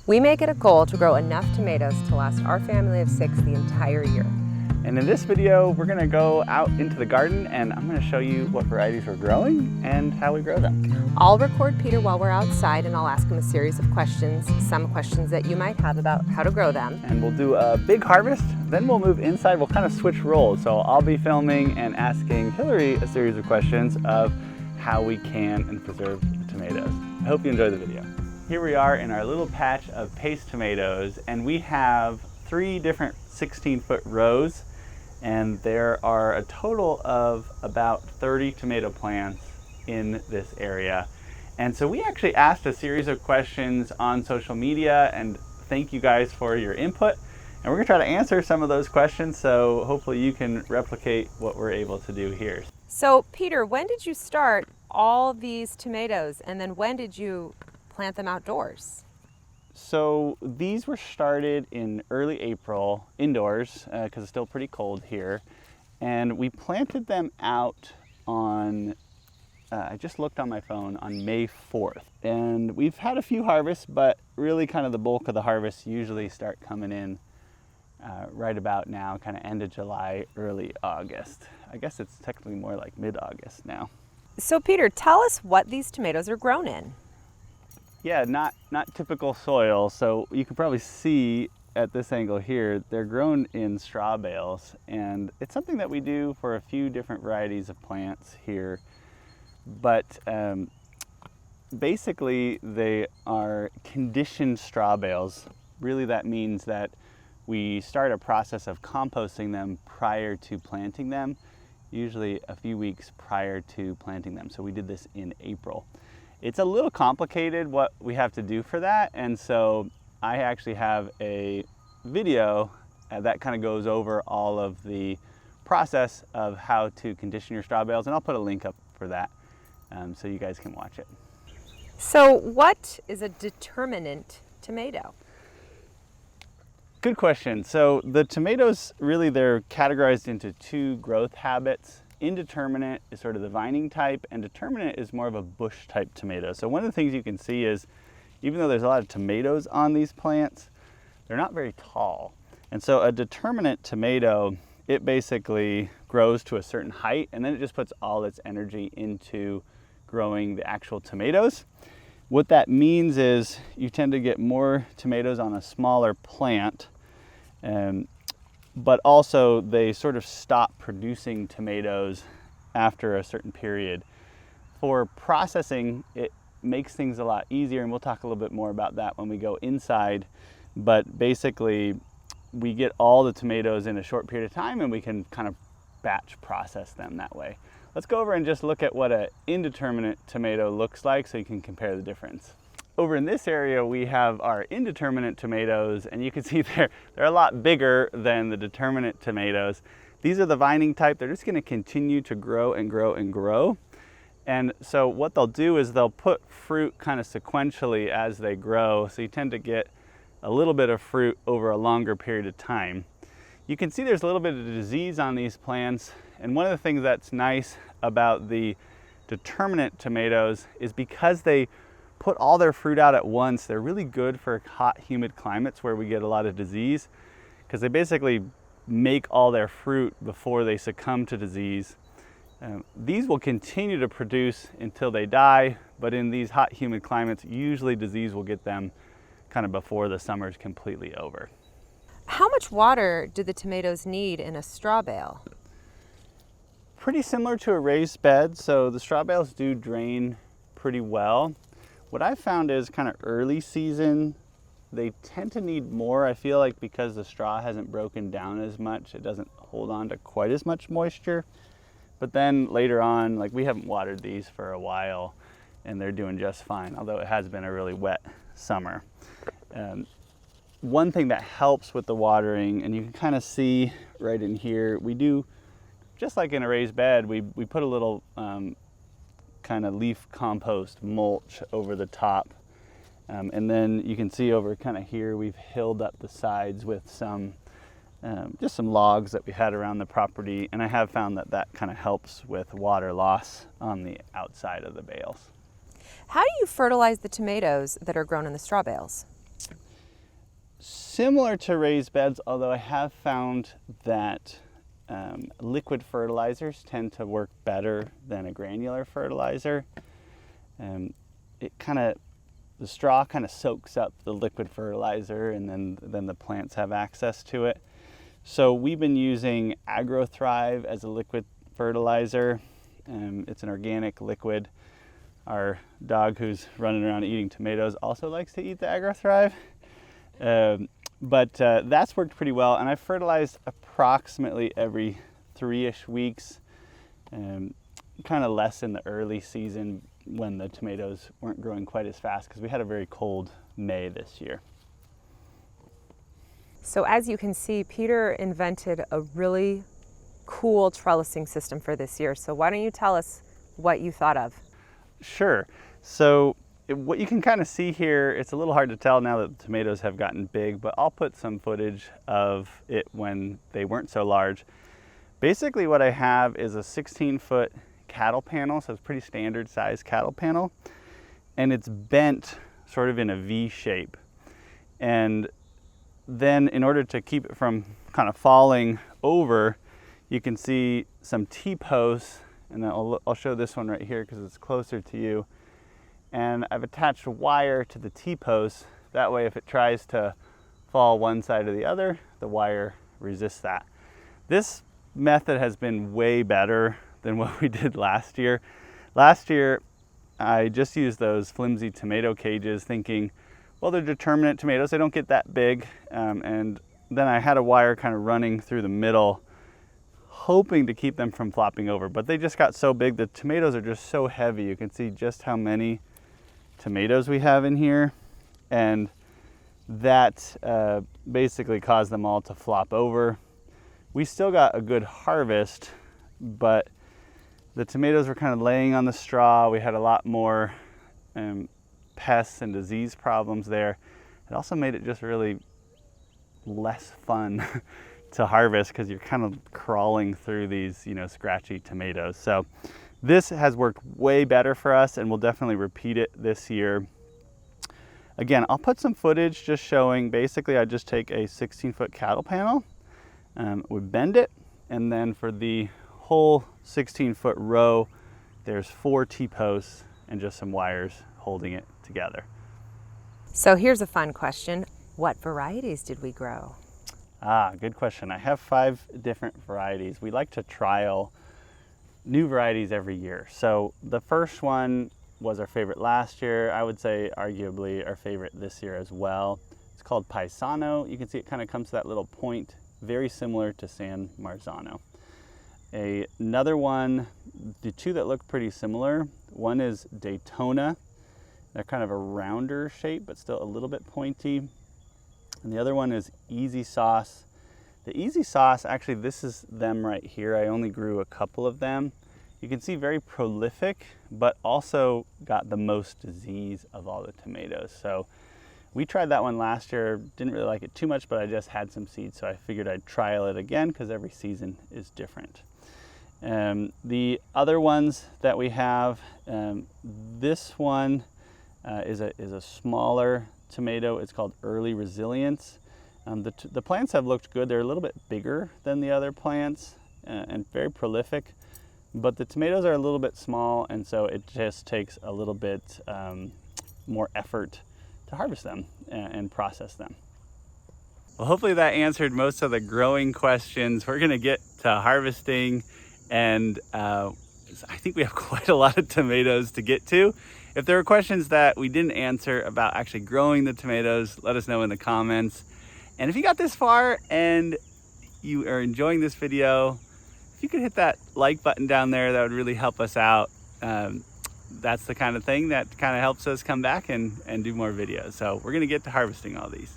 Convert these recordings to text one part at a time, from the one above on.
We make it a goal to grow enough tomatoes to last our family of 6 the entire year. And in this video, we're gonna go out into the garden and I'm gonna show you what varieties we're growing and how we grow them. I'll record Peter while we're outside and I'll ask him a series of questions, some questions that you might have about how to grow them. And we'll do a big harvest, then we'll move inside, we'll kind of switch roles. So I'll be filming and asking Hillary a series of questions of how we can and preserve the tomatoes. I hope you enjoy the video. Here we are in our little patch of paste tomatoes, and we have 3 different 16-foot rows, and there are a total of about 30 tomato plants in this area. And so we actually asked a series of questions on social media, and thank you guys for your input. And we're gonna try to answer some of those questions, so hopefully you can replicate what we're able to do here. So Peter, when did you start all these tomatoes, and then when did you plant them outdoors? So these were started in early April indoors because it's still pretty cold here, and we planted them out on I just looked on my phone on May 4th, and we've had a few harvests, but really kind of the bulk of the harvests usually start coming in right about now, kind of end of July, early August. I guess it's technically more like mid-August now. So Peter, tell us what these tomatoes are grown in. Yeah, not typical soil. So you can probably see at this angle here, they're grown in straw bales, and it's something that we do for a few different varieties of plants here. But basically they are conditioned straw bales. Really that means that we start a process of composting them prior to planting them, usually a few weeks prior to planting them. So we did this in April. It's a little complicated what we have to do for that, and so I actually have a video that kind of goes over all of the process of how to condition your straw bales, and I'll put a link up for that so you guys can watch it. So what is a determinate tomato? Good question. So the tomatoes, really they're categorized into 2 growth habits. Indeterminate is sort of the vining type, and determinate is more of a bush type tomato. So one of the things you can see is, even though there's a lot of tomatoes on these plants, they're not very tall. And so a determinate tomato, it basically grows to a certain height, and then it just puts all its energy into growing the actual tomatoes. What that means is you tend to get more tomatoes on a smaller plant, but also they sort of stop producing tomatoes after a certain period. For processing, it makes things a lot easier, and we'll talk a little bit more about that when we go inside. But basically, we get all the tomatoes in a short period of time, and we can kind of batch process them that way. Let's go over and just look at what an indeterminate tomato looks like so you can compare the difference. Over in this area, we have our indeterminate tomatoes, and you can see they're a lot bigger than the determinate tomatoes. These are the vining type. They're just going to continue to grow and grow and grow. And so what they'll do is they'll put fruit kind of sequentially as they grow. So you tend to get a little bit of fruit over a longer period of time. You can see there's a little bit of disease on these plants. And one of the things that's nice about the determinate tomatoes is because they put all their fruit out at once, they're really good for hot, humid climates where we get a lot of disease, because they basically make all their fruit before they succumb to disease. These will continue to produce until they die, but in these hot, humid climates, usually disease will get them kind of before the summer is completely over. How much water do the tomatoes need in a straw bale? Pretty similar to a raised bed, so the straw bales do drain pretty well. What I found is kind of early season, they tend to need more. I feel like because the straw hasn't broken down as much, it doesn't hold on to quite as much moisture. But then later on, like we haven't watered these for a while, and they're doing just fine, although it has been a really wet summer. One thing that helps with the watering, and you can kind of see right in here, we do, just like in a raised bed, we put a little kind of leaf compost mulch over the top. And then you can see over kind of here, we've hilled up the sides with some, just some logs that we had around the property. And I have found that that kind of helps with water loss on the outside of the bales. How do you fertilize the tomatoes that are grown in the straw bales? similar to raised beds, although I have found that liquid fertilizers tend to work better than a granular fertilizer. The straw kind of soaks up the liquid fertilizer, and then the plants have access to it. So we've been using AgroThrive as a liquid fertilizer. It's an organic liquid. Our dog, who's running around eating tomatoes, also likes to eat the AgroThrive. But that's worked pretty well, and I've fertilized approximately every 3-ish weeks, kind of less in the early season when the tomatoes weren't growing quite as fast because we had a very cold May this year. So as you can see, Peter invented a really cool trellising system for this year. So why don't you tell us what you thought of? Sure. So what you can kind of see here, it's a little hard to tell now that the tomatoes have gotten big, but I'll put some footage of it when they weren't so large. Basically what I have is a 16-foot cattle panel, so it's a pretty standard size cattle panel, and it's bent sort of in a V shape. And then in order to keep it from kind of falling over, you can see some T-posts, and I'll show this one right here because it's closer to you. And I've attached wire to the T-posts. That way if it tries to fall one side or the other, the wire resists that. This method has been way better than what we did last year. Last year, I just used those flimsy tomato cages thinking, well, they're determinate tomatoes, they don't get that big. And then I had a wire kind of running through the middle, hoping to keep them from flopping over, but they just got so big. The tomatoes are just so heavy. You can see just how many tomatoes we have in here, and that basically caused them all to flop over. We still got a good harvest, but the tomatoes were kind of laying on the straw. We had a lot more pests and disease problems there. It also made it just really less fun to harvest because you're kind of crawling through these, scratchy tomatoes. So this has worked way better for us, and we'll definitely repeat it this year. Again, I'll put some footage just showing, basically I just take a 16-foot cattle panel, we bend it, and then for the whole 16-foot row, there's 4 T-posts and just some wires holding it together. So here's a fun question. What varieties did we grow? Good question. I have 5 different varieties. We like to trial new varieties every year. So the first one was our favorite last year. I would say arguably our favorite this year as well. It's called Paisano. You can see it kind of comes to that little point, very similar to San Marzano. Another one, the 2 that look pretty similar, one is Daytona. They're kind of a rounder shape, but still a little bit pointy. And the other one is Easy Sauce. The Easy Sauce, actually this is them right here. I only grew a couple of them. You can see very prolific, but also got the most disease of all the tomatoes. So we tried that one last year, didn't really like it too much, but I just had some seeds, so I figured I'd trial it again because every season is different. The other ones that we have, this one is a smaller tomato. It's called Early Resilience. The plants have looked good. They're a little bit bigger than the other plants and very prolific, but the tomatoes are a little bit small, and so it just takes a little bit more effort to harvest them and process them. Well, hopefully that answered most of the growing questions. We're gonna get to harvesting, and I think we have quite a lot of tomatoes to get to. If there are questions that we didn't answer about actually growing the tomatoes, let us know in the comments. And if you got this far and you are enjoying this video, if you could hit that like button down there, that would really help us out. That's the kind of thing that kind of helps us come back and do more videos. So we're gonna get to harvesting all these.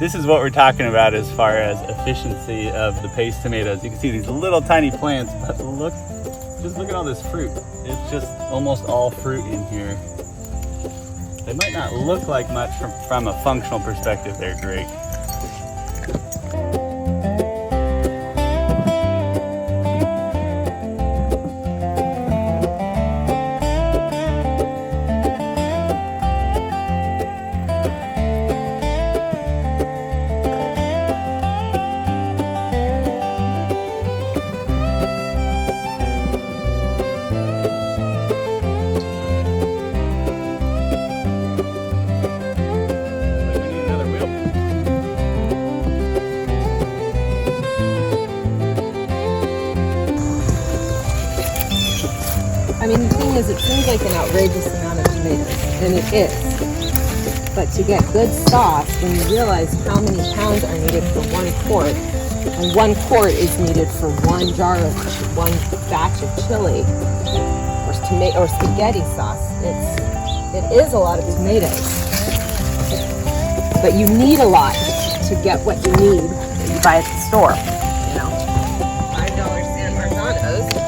This is what we're talking about as far as efficiency of the paste tomatoes. You can see these little tiny plants, but just look at all this fruit. It's just almost all fruit in here. They might not look like much from a functional perspective. They're great. I mean, the thing is, it seems like an outrageous amount of tomatoes, and it is. But to get good sauce, when you realize how many pounds are needed for 1 quart, and 1 quart is needed for 1 jar of one batch of chili or spaghetti sauce, it is a lot of tomatoes. But you need a lot to get what you need that you buy at the store. You know, $5 San Marzanos.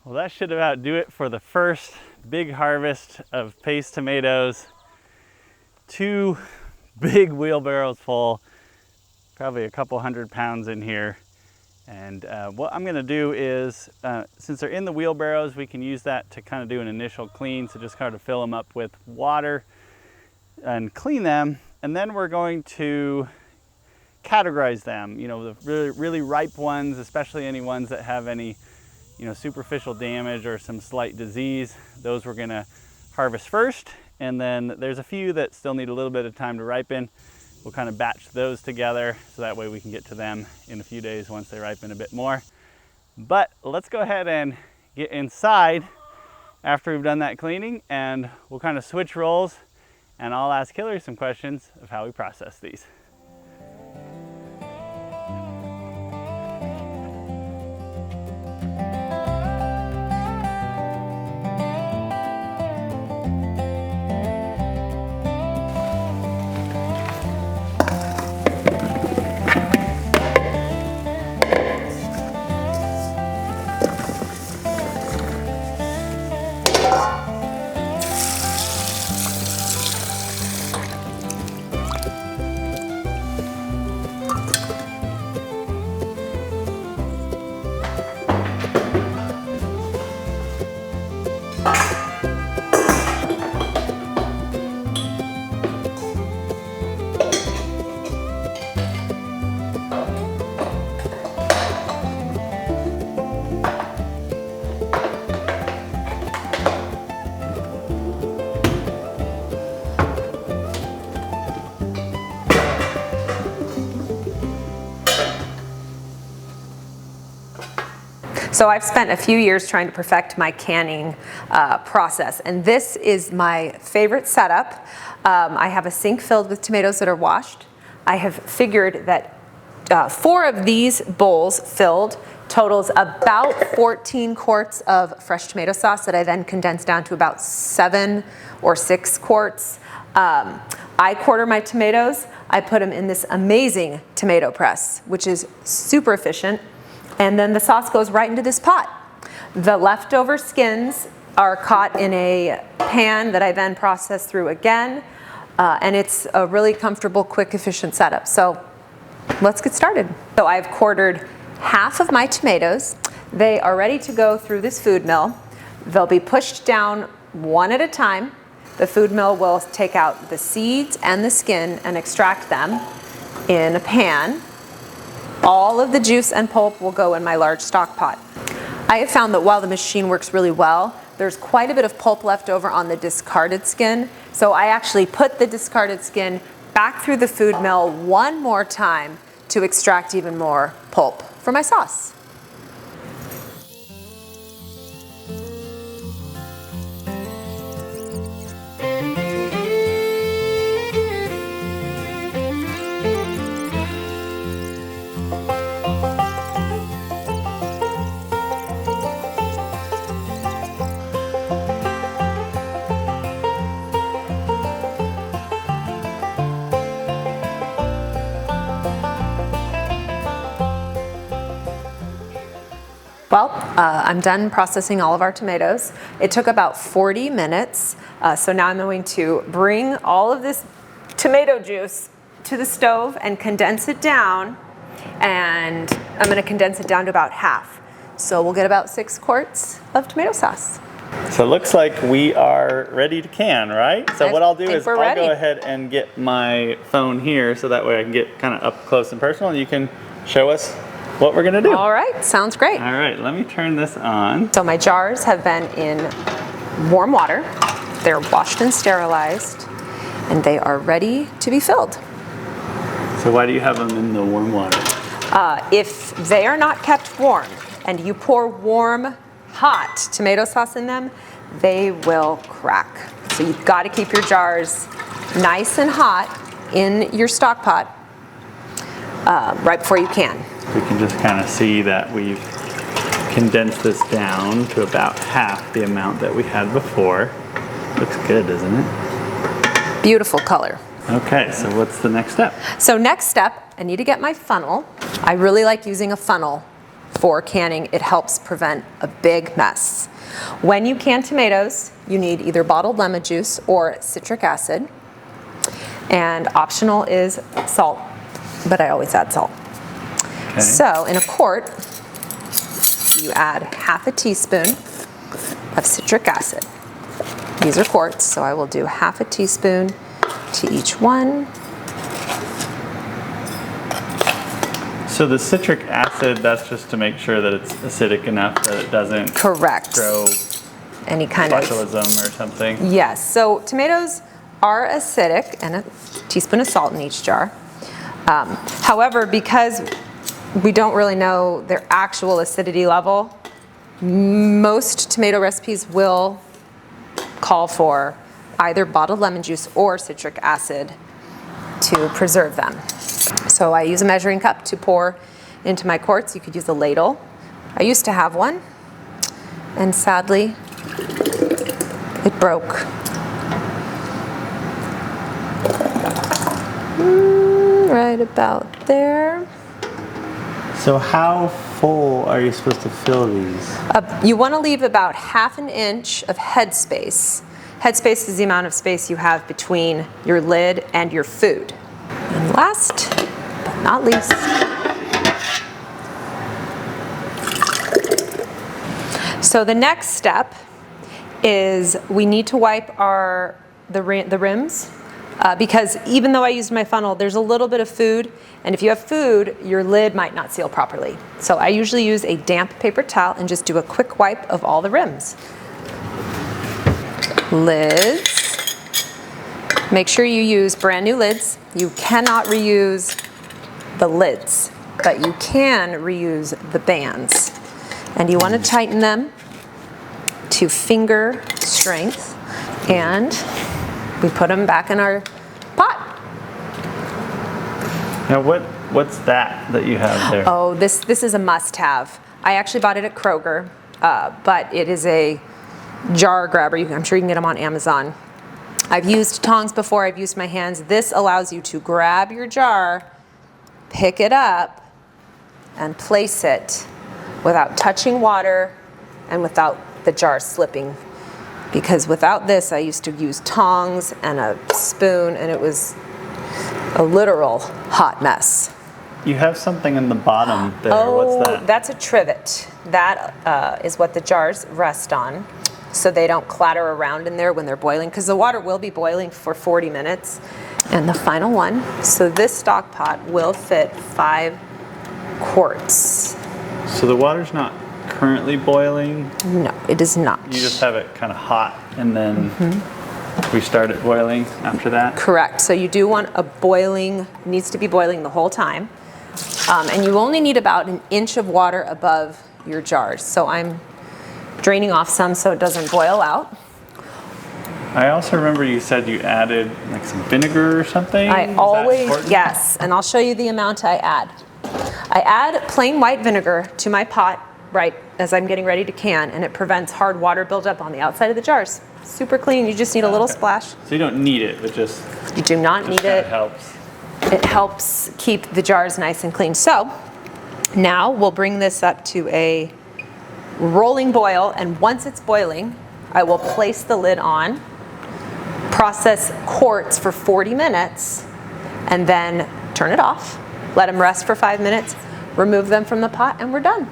Well, that should about do it for the first big harvest of paste tomatoes. 2 big wheelbarrows full, probably a couple 100 pounds in here. And what I'm gonna do is, since they're in the wheelbarrows, we can use that to kind of do an initial clean. So just kind of fill them up with water and clean them. And then we're going to categorize them. You know, the really ripe ones, especially any ones that have any superficial damage or some slight disease, those we're gonna harvest first. And then there's a few that still need a little bit of time to ripen. We'll kind of batch those together so that way we can get to them in a few days once they ripen a bit more. But let's go ahead and get inside after we've done that cleaning, and we'll kind of switch roles, and I'll ask Hillary some questions of how we process these. So I've spent a few years trying to perfect my canning process, and this is my favorite setup. I have a sink filled with tomatoes that are washed. I have figured that 4 of these bowls filled totals about 14 quarts of fresh tomato sauce that I then condense down to about 7 or 6 quarts. I quarter my tomatoes. I put them in this amazing tomato press, which is super efficient. And then the sauce goes right into this pot. The leftover skins are caught in a pan that I then process through again. And it's a really comfortable, quick, efficient setup. So let's get started. So I've quartered half of my tomatoes. They are ready to go through this food mill. They'll be pushed down one at a time. The food mill will take out the seeds and the skin and extract them in a pan. All of the juice and pulp will go in my large stock pot. I have found that while the machine works really well, there's quite a bit of pulp left over on the discarded skin. So I actually put the discarded skin back through the food mill one more time to extract even more pulp for my sauce. Well, I'm done processing all of our tomatoes. It took about 40 minutes. So now I'm going to bring all of this tomato juice to the stove and condense it down. And I'm going to condense it down to about half. So we'll get about 6 quarts of tomato sauce. So it looks like we are ready to can, right? So what I'll do is I'll go ahead and get my phone here so that way I can get kind of up close and personal and you can show us what we're gonna do. All right, sounds great. All right, let me turn this on. So my jars have been in warm water. They're washed and sterilized, and they are ready to be filled. So why do you have them in the warm water? If they are not kept warm and you pour warm, hot tomato sauce in them, they will crack. So you've got to keep your jars nice and hot in your stock pot right before you can. We can just kind of see that we've condensed this down to about half the amount that we had before. Looks good, doesn't it? Beautiful color. Okay, so what's the next step? So next step, I need to get my funnel. I really like using a funnel for canning. It helps prevent a big mess. When you can tomatoes, you need either bottled lemon juice or citric acid. And optional is salt, but I always add salt. Okay. So in a quart, you add half a teaspoon of citric acid. These are quarts, so I will do half a teaspoon to each one. So the citric acid, that's just to make sure that it's acidic enough that it doesn't grow any kind of botulism or something? Yes, so tomatoes are acidic, and a teaspoon of salt in each jar. However, because we don't really know their actual acidity level, most tomato recipes will call for either bottled lemon juice or citric acid to preserve them. So I use a measuring cup to pour into my quarts. You could use a ladle. I used to have one, and sadly, it broke. Right about there. So how full are you supposed to fill these? You want to leave about ½ an inch of headspace. Headspace is the amount of space you have between your lid and your food. And last but not least, so the next step is we need to wipe the rims because even though I used my funnel, there's a little bit of food, and if you have food, your lid might not seal properly. So I usually use a damp paper towel and just do a quick wipe of all the rims. Lids. Make sure you use brand new lids. You cannot reuse the lids, but you can reuse the bands. And you want to tighten them to finger strength, and we put them back in our pot. Now what's that you have there? Oh, this is a must-have. I actually bought it at Kroger, but it is a jar grabber. I'm sure you can get them on Amazon. I've used tongs before, I've used my hands. This allows you to grab your jar, pick it up, and place it without touching water and without the jar slipping. Because without this, I used to use tongs and a spoon, and it was a literal hot mess. You have something in the bottom there. Oh, what's that? That's a trivet. That is what the jars rest on, so they don't clatter around in there when they're boiling, because the water will be boiling for 40 minutes. And the final one, so this stock pot will fit 5 quarts. So the water's not currently boiling? No, it is not. You just have it kind of hot, and then we start it boiling after that? Correct. So you do want needs to be boiling the whole time. And you only need about 1 inch of water above your jars. So I'm draining off some so it doesn't boil out. I also remember you said you added like some vinegar or something. Yes, and I'll show you the amount I add. I add plain white vinegar to my pot right as I'm getting ready to can, and it prevents hard water buildup on the outside of the jars. Super clean, you just need a little splash. So you don't need it, but just... You do not need it. It helps. It helps keep the jars nice and clean. So now we'll bring this up to a rolling boil, and once it's boiling, I will place the lid on, process quarts for 40 minutes, and then turn it off, let them rest for 5 minutes, remove them from the pot, and we're done.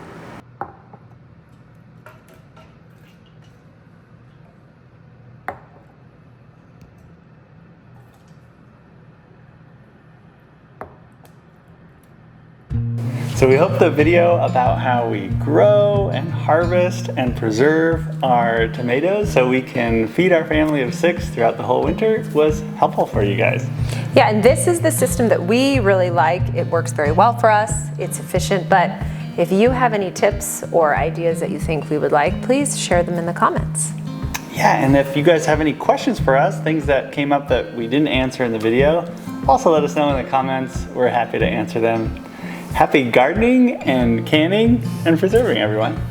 So we hope the video about how we grow and harvest and preserve our tomatoes so we can feed our family of 6 throughout the whole winter was helpful for you guys. Yeah, and this is the system that we really like. It works very well for us. It's efficient, but if you have any tips or ideas that you think we would like, please share them in the comments. Yeah, and if you guys have any questions for us, things that came up that we didn't answer in the video, also let us know in the comments. We're happy to answer them. Happy gardening and canning and preserving, everyone.